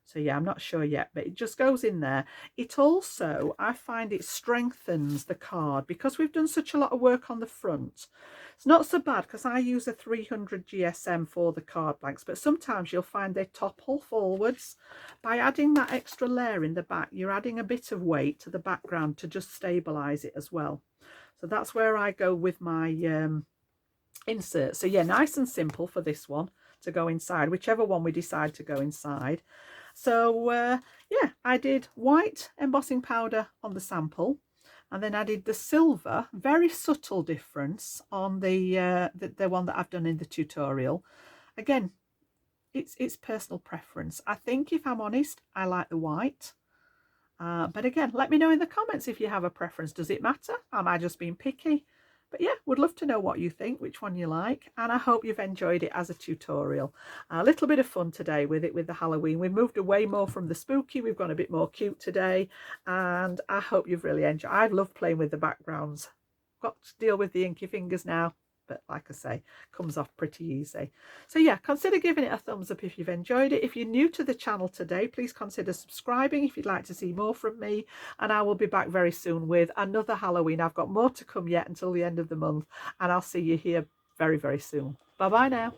So yeah, I'm not sure yet, but it just goes in there. It also, I find it strengthens the card because we've done such a lot of work on the front. It's not so bad because I use a 300 GSM for the card blanks, but sometimes you'll find they topple forwards. By adding that extra layer in the back, you're adding a bit of weight to the background to just stabilize it as well. So that's where I go with my insert. So yeah, nice and simple for this one to go inside, whichever one we decide to go inside. So yeah, I did white embossing powder on the sample, and then added the silver, very subtle difference on the one that I've done in the tutorial. Again, it's personal preference. I think, if I'm honest, I like the white. But again, let me know in the comments if you have a preference. Does it matter? Am I just being picky? But yeah, would love to know what you think, which one you like, and I hope you've enjoyed it as a tutorial. A little bit of fun today with it, with the Halloween. We've moved away more from the spooky. We've gone a bit more cute today, and I hope you've really enjoyed. I've loved playing with the backgrounds. Got to deal with the inky fingers now, but like I say, comes off pretty easy. So yeah, consider giving it a thumbs up if you've enjoyed it. If you're new to the channel today, please consider subscribing if you'd like to see more from me, and I will be back very soon with another Halloween. I've got more to come yet until the end of the month, and I'll see you here very, very soon. Bye bye now.